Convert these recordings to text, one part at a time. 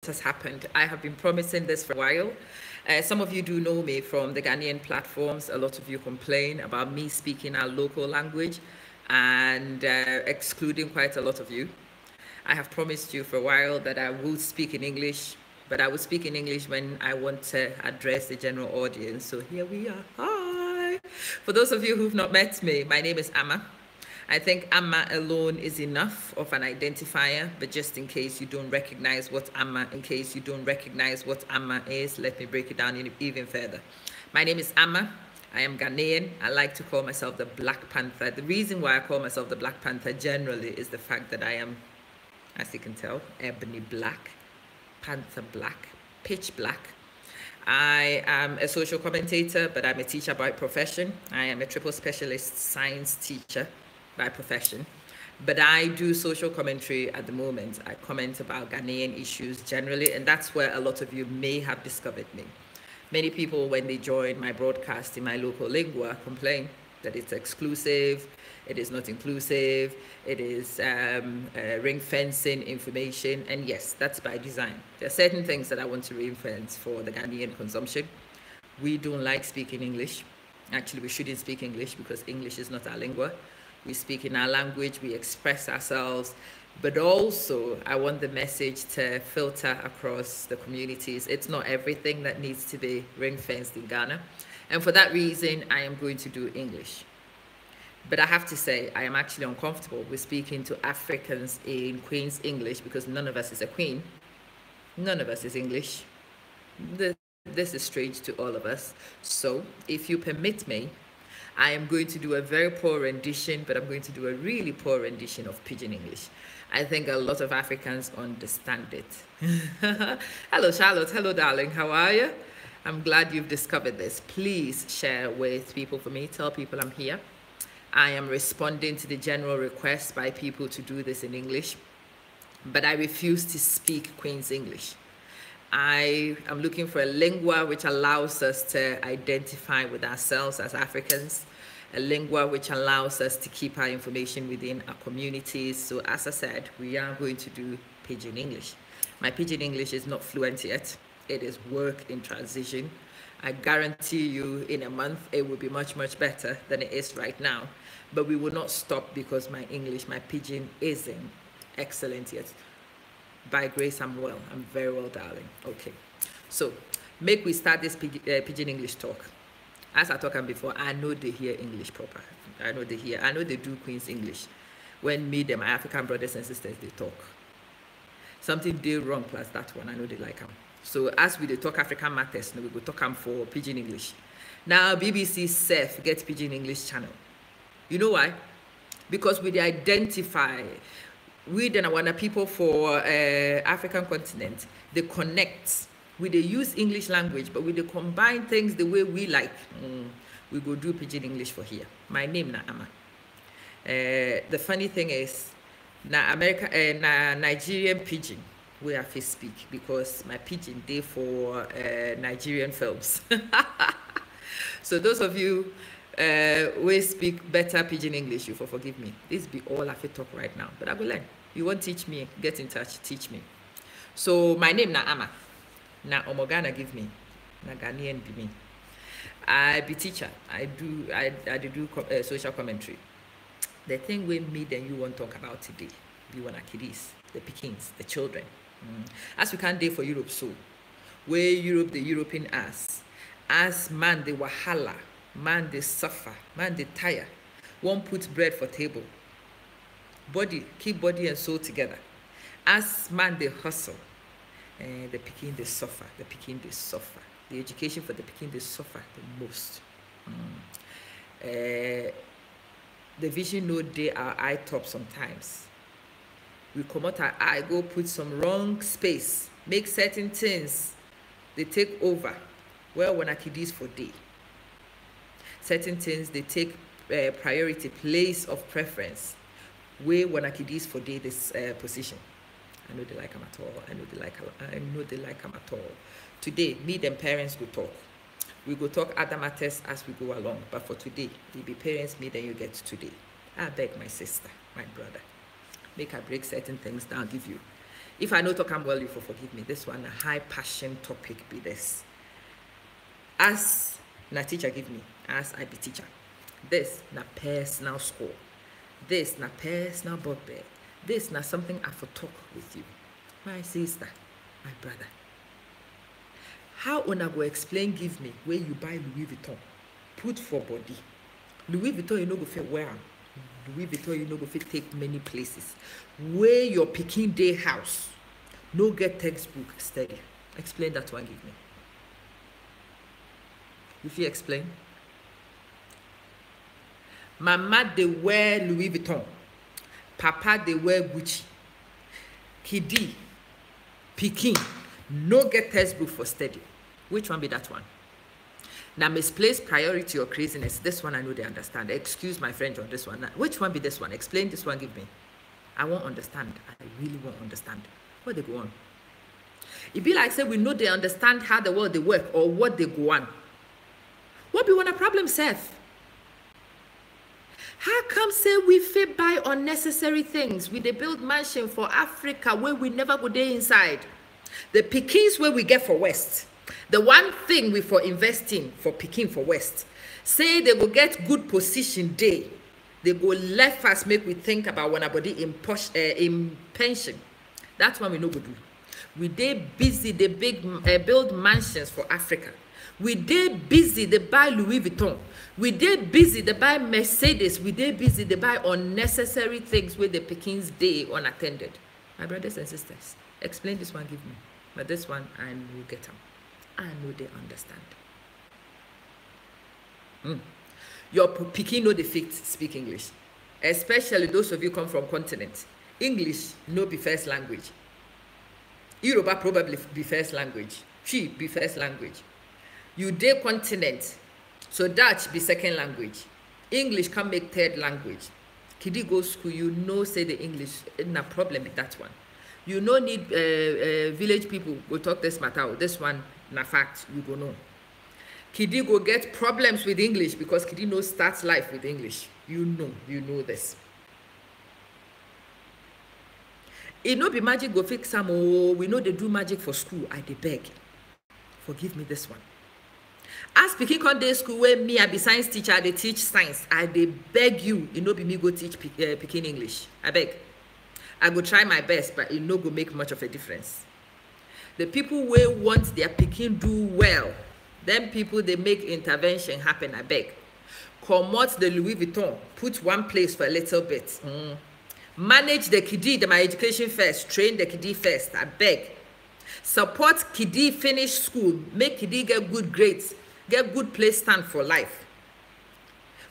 has happened. I have been promising this for a while. Some of you do know me from the Ghanaian platforms. A lot of you complain about me speaking our local language and excluding quite a lot of you. I have promised you for a while that I will speak in English, but I will speak in English when I want to address the general audience. So here we are. Hi. For those of you who've not met me, my name is Ama. I think Ama alone is enough of an identifier, but just in case you don't recognize what Ama is, let me break it down even further. My name is Ama. I am Ghanaian. I like to call myself the Black Panther. The reason why I call myself the Black Panther generally is the fact that I am, as you can tell, ebony black, panther black, pitch black. I am a social commentator, but I'm a teacher by profession. I am a triple specialist science teacher by profession. But I do social commentary at the moment. I comment about Ghanaian issues generally, and that's where a lot of you may have discovered me. Many people, when they join my broadcast in my local lingua, complain that it's exclusive, it is not inclusive, it is ring fencing information, and yes, that's by design. There are certain things that I want to ring fence for the Ghanaian consumption. We don't like speaking English. Actually, we shouldn't speak English because English is not our lingua. We speak in our language, we express ourselves, but also I want the message to filter across the communities. It's not everything that needs to be ring-fenced in Ghana. And for that reason, I am going to do English. But I have to say, I am actually uncomfortable with speaking to Africans in Queen's English because none of us is a queen. None of us is English. This is strange to all of us. So if you permit me, I am going to do a very poor rendition, but I'm going to do a really poor rendition of Pidgin English. I think a lot of Africans understand it. Hello, Charlotte. Hello, darling. How are you? I'm glad you've discovered this. Please share with people for me. Tell people I'm here. I am responding to the general request by people to do this in English, but I refuse to speak Queen's English. I am looking for a lingua which allows us to identify with ourselves as Africans, a lingua which allows us to keep our information within our communities. So as I said, we are going to do Pidgin English. My Pidgin English is not fluent yet. It is work in transition. I guarantee you in a month, it will be much, much better than it is right now. But we will not stop because my Pidgin isn't excellent yet. By grace, I'm well. I'm very well, darling. Okay. So, make we start this Pidgin English talk. As I talked before, I know they hear English proper. I know they do Queen's English. When me, them, my African brothers and sisters, they talk. Something they wrong plus that one, I know they like them. So, as we talk African matters, we go talk them for Pidgin English. Now, BBC self get Pidgin English channel. You know why? Because we identify we then are people for African continent. They connect. We they use English language, but we they combine things the way we like. We go do Pidgin English for here. My name na Ama. The funny thing is, Nigerian Pidgin we have to speak because my Pidgin day for Nigerian films. So those of you we speak better Pidgin English, you forgive me. This be all I talk right now, but I will learn. You want to teach me, get in touch, teach me. So my name na Ama. Na Omogana give me. Na Ghanaian be me. I be teacher. I do social commentary. The thing with me then you want to talk about today, be one of kiddies, the Pekins, the children. As we can't do for Europe, so where Europe the European as man they wahala. Man, they suffer. Man, they tire. One puts bread for table. Body, keep body and soul together. As man, they hustle. The Peking, they suffer. The Peking, they suffer. The education for the Peking, they suffer the most. The vision no day our eye top sometimes. We come out our eye, go put some wrong space. Make certain things. They take over. Well, when I kiddies for day. Certain things they take priority, place of preference. Where when kiddies for day this position. I know they like them at all. I know they like them at all. Today, me and parents go talk. We go talk other matters as we go along. But for today, it be parents me then you get today. I beg my sister, my brother. Make her break certain things down, give you. If I know talk am well, you for forgive me. This one, a high passion topic be this. As na teacher give me, as I be teacher. This na personal score. This na personal bugbear. This na something I for talk with you. My sister, my brother. How una go explain give me where you buy Louis Vuitton, put for body. Louis Vuitton you no go fit wear. Louis Vuitton you no go fit take many places. Where your pikin day house, no get textbook study. Explain that one give me. If you explain. Mama they wear Louis Vuitton. Papa they wear Gucci. Kidi, pikin, no get textbook for study. Which one be that one? Now misplaced priority or craziness. This one I know they understand. Excuse my French on this one. Now, which one be this one? Explain this one, give me. I won't understand. I really won't understand. What they go on? It be like say we know they understand how the world they work or what they go on. What be one a problem, Seth? How come say we fit buy unnecessary things? We they build mansion for Africa where we never go there inside. The pickings where we get for West. The one thing we for investing for picking for West. Say they will get good position day. They go left fast make we think about when our body in pension. That's what we know we do. We they busy they build mansions for Africa. We they busy they buy Louis Vuitton. We they busy they buy Mercedes. We they busy they buy unnecessary things with the pickings day unattended. My brothers and sisters, explain this one, give me. But this one I will get them. I know they understand. Your pikin know the fit speak English, especially those of you come from continent. English no be first language. Yoruba probably be first language. Chi be first language. You dey continent, so Dutch be second language. English can make third language. Kidi go school, you know say the English, no problem with that one. You no need village people go talk this matter. This one na fact you go know. Kidi go get problems with English because Kidi no starts life with English. You know this. It no be magic go fix some. Oh, we know they do magic for school. I dey beg. Forgive me this one. As speaking on day school where me I be science teacher, they teach science. I dey beg you. It no be me go teach picking English. I beg. I go try my best, but it no go make much of a difference. The people where want their picking do well, them people they make intervention happen. I beg. Comot the Louis Vuitton, put one place for a little bit. Manage the kidi, my education first. Train the kidi first. I beg. Support kidi finish school. Make kidi get good grades. Get good place stand for life.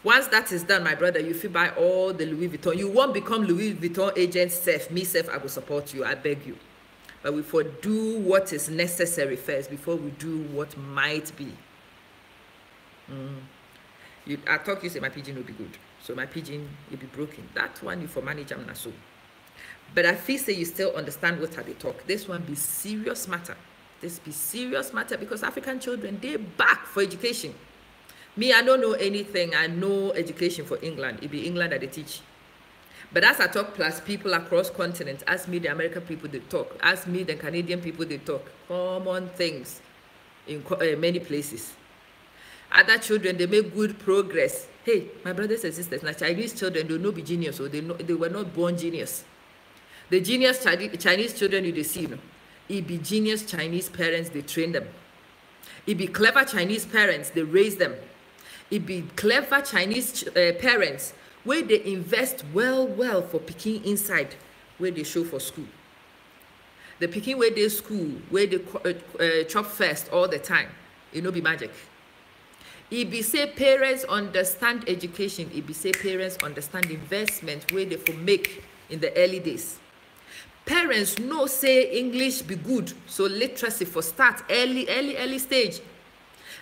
Once that is done, my brother, you feel buy all the Louis Vuitton. You won't become Louis Vuitton agent self. Me self, I will support you. I beg you. But we for do what is necessary first before we do what might be. I talk you say my pigeon will be good. So my pigeon will be broken. That one you for manage am na so. But I feel say you still understand what I dey talk. This one be serious matter. This be serious matter because African children, they back for education. Me, I don't know anything. I know education for England. It be England that they teach. But as I talk, plus people across continents, ask me the American people they talk, ask me the Canadian people they talk. Common things in many places. Other children, they make good progress. Hey, my brothers and sisters, now Chinese children, they no be genius, or they were not born genius. The genius Chinese children you see, it be genius Chinese parents, they train them. It be clever Chinese parents, they raise them. It be clever Chinese parents where they invest well for picking inside where they show for school. The picking where they school, where they chop first all the time, it no be magic. It be say parents understand education. It be say parents understand investment where they for make in the early days. Parents know say English be good, so literacy for start early stage.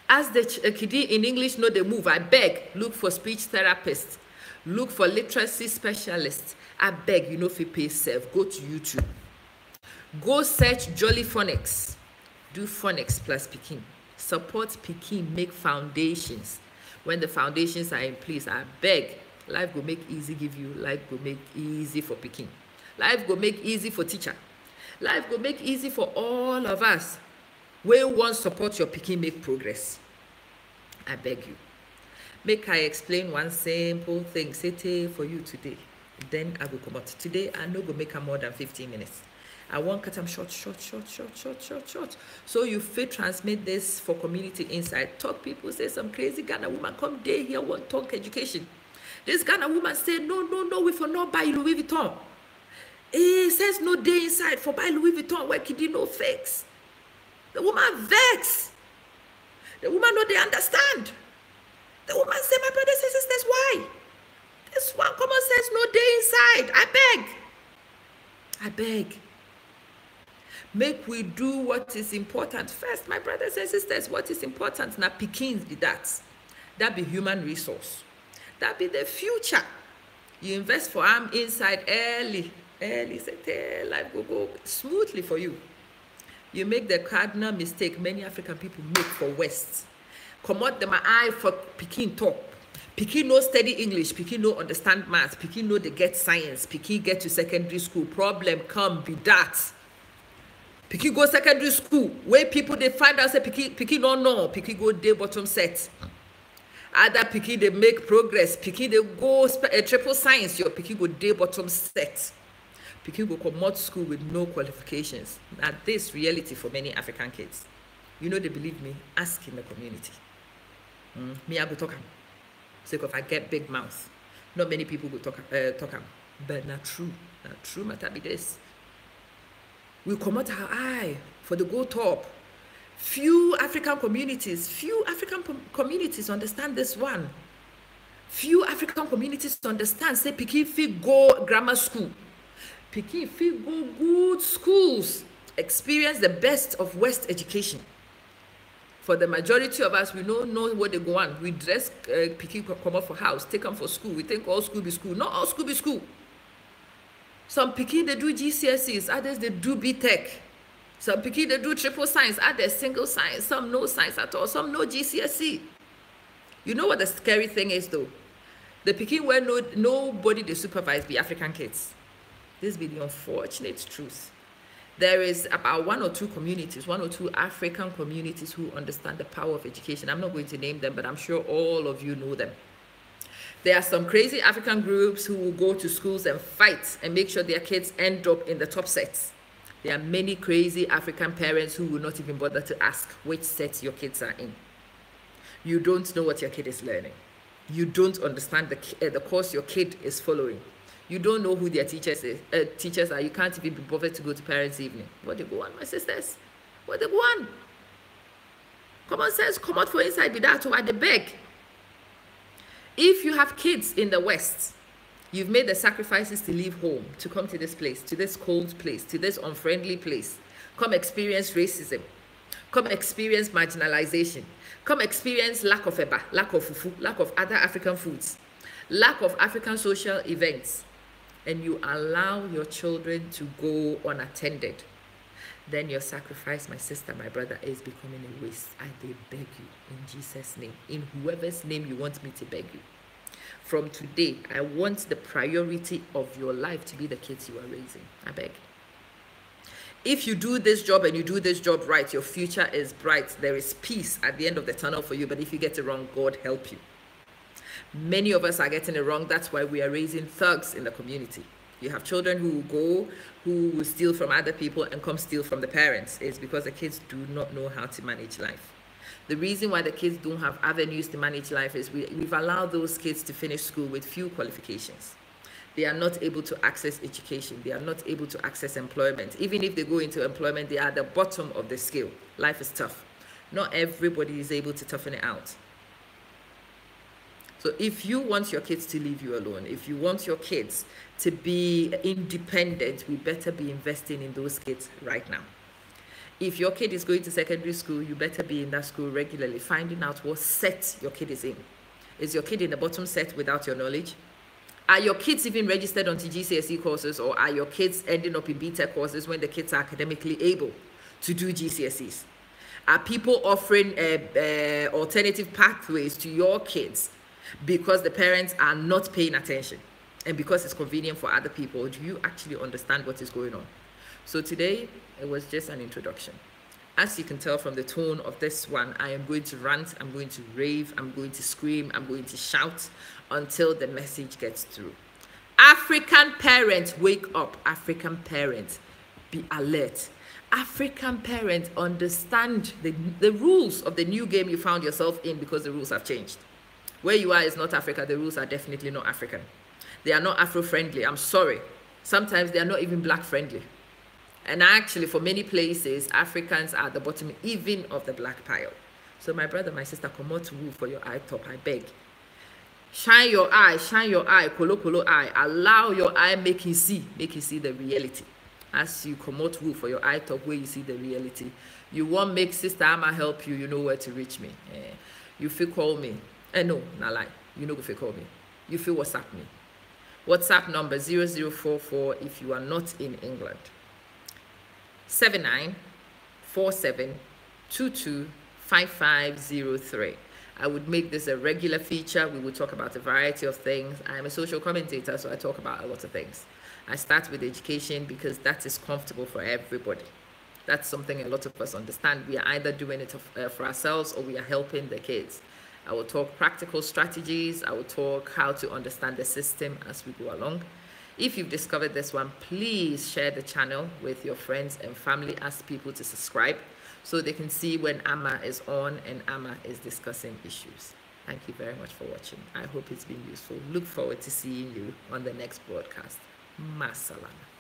As the kiddy in English know they move, I beg, look for speech therapists, look for literacy specialists. I beg, you know if you pay self, go to YouTube. Go search Jolly Phonics. Do phonics plus Peking. Support Peking, make foundations. When the foundations are in place, I beg, life go make easy give you, life go make easy for Peking. Life go make easy for teacher. Life go make easy for all of us. We want support your pikin make progress. I beg you. Make I explain one simple thing, say for you today. Then I will come out. Today, I no go make am more than 15 minutes. I want cut them short. So you fit transmit this for community inside. Talk people, say some crazy Ghana woman come day here, want talk education. This Ghana woman say, no, we for not buy Louis Vuitton. It says no day inside for buy Louis Vuitton where kid no fakes. The woman vex. The woman no they understand. The woman say, my brothers and sisters, why? This one common sense no day inside. I beg. Make we do what is important first, my brothers and sisters. What is important now? Pikins be that. That be human resource. That be the future. You invest for arm inside early. Say life go smoothly for you. You make the cardinal mistake many African people make for West. Come out them eye for Pikin talk. Pikin no study English. Pikin no understand math. Pikin no they get science. Pikin get to secondary school. Problem come be that. Pikin go secondary school where people they find out say Pikin no know. Pikin go day bottom set. Other Pikin they make progress. Pikin they go triple science. Your Pikin go day bottom set. Pikin go come out school with no qualifications. Now this reality for many African kids. You know they believe me. Ask in the community. Me I go talk am. So if I get big mouth, not many people go talk am. But not true. Not true matter be this. We come out our eye for the go top. Few African communities understand this one. Few African communities understand. Say Pikin fit go grammar school. Pikin fit go good schools. Experience the best of West education. For the majority of us, we don't know what they go on. We dress Pikin come up for house, take them for school. We think all school be school. Not all school be school. Some Pikin they do GCSEs, others they do BTech. Some Pikin they do triple science, others single science. Some no science at all, some no GCSE. You know what the scary thing is though? The Pikin where nobody they supervise be African kids. This be the unfortunate truth. There is about one or two African communities who understand the power of education. I'm not going to name them, but I'm sure all of you know them. There are some crazy African groups who will go to schools and fight and make sure their kids end up in the top sets. There are many crazy African parents who will not even bother to ask which sets your kids are in. You don't know what your kid is learning. You don't understand the course your kid is following. You don't know who their teachers are. You can't even be bothered to go to parents' evening. What they go on, my sisters? What they go on? Common sense, come out for inside be that or at the beg. If you have kids in the West, you've made the sacrifices to leave home, to come to this place, to this cold place, to this unfriendly place. Come experience racism. Come experience marginalization. Come experience lack of eba, lack of fufu, lack of other African foods, lack of African social events. And you allow your children to go unattended, then your sacrifice, my sister, my brother, is becoming a waste. I beg you in Jesus' name, in whoever's name you want me to beg you. From today, I want the priority of your life to be the kids you are raising. I beg. If you do this job and you do this job right, your future is bright. There is peace at the end of the tunnel for you. But if you get it wrong, God help you. Many of us are getting it wrong. That's why we are raising thugs in the community. You have children who will steal from other people and come steal from the parents. It's because the kids do not know how to manage life. The reason why the kids don't have avenues to manage life is we've allowed those kids to finish school with few qualifications. They are not able to access education. They are not able to access employment. Even if they go into employment, they are at the bottom of the scale. Life is tough. Not everybody is able to toughen it out. So if you want your kids to leave you alone, if you want your kids to be independent, we better be investing in those kids right now. If your kid is going to secondary school, you better be in that school regularly, finding out what set your kid is in. Is your kid in the bottom set without your knowledge? Are your kids even registered onto GCSE courses, or are your kids ending up in BTech courses when the kids are academically able to do GCSEs? Are people offering alternative pathways to your kids because the parents are not paying attention and because it's convenient for other people? Do you actually understand what is going on? So today, it was just an introduction. As you can tell from the tone of this one, I am going to rant, I'm going to rave, I'm going to scream, I'm going to shout until the message gets through. African parents, wake up. African parents, be alert. African parents, understand the rules of the new game you found yourself in, because the rules have changed. Where you are is not Africa. The rules are definitely not African. They are not Afro-friendly. I'm sorry. Sometimes they are not even black-friendly. And actually, for many places, Africans are at the bottom even of the black pile. So my brother, my sister, come out to woo for your eye top, I beg. Shine your eye, kolo kolo eye. Allow your eye make you see the reality. As you come out woo for your eye top, where you see the reality. You want make Sister Ama help you, you know where to reach me. You feel call me. No, not lie. You know if you call me. You feel WhatsApp me. WhatsApp number 0044 if you are not in England. 7947225503. I would make this a regular feature. We would talk about a variety of things. I am a social commentator, so I talk about a lot of things. I start with education because that is comfortable for everybody. That's something a lot of us understand. We are either doing it for ourselves or we are helping the kids. I will talk practical strategies. I will talk how to understand the system as we go along. If you've discovered this one, please share the channel with your friends and family. Ask people to subscribe so they can see when Ama is on and Ama is discussing issues. Thank you very much for watching. I hope it's been useful. Look forward to seeing you on the next broadcast. Masalama.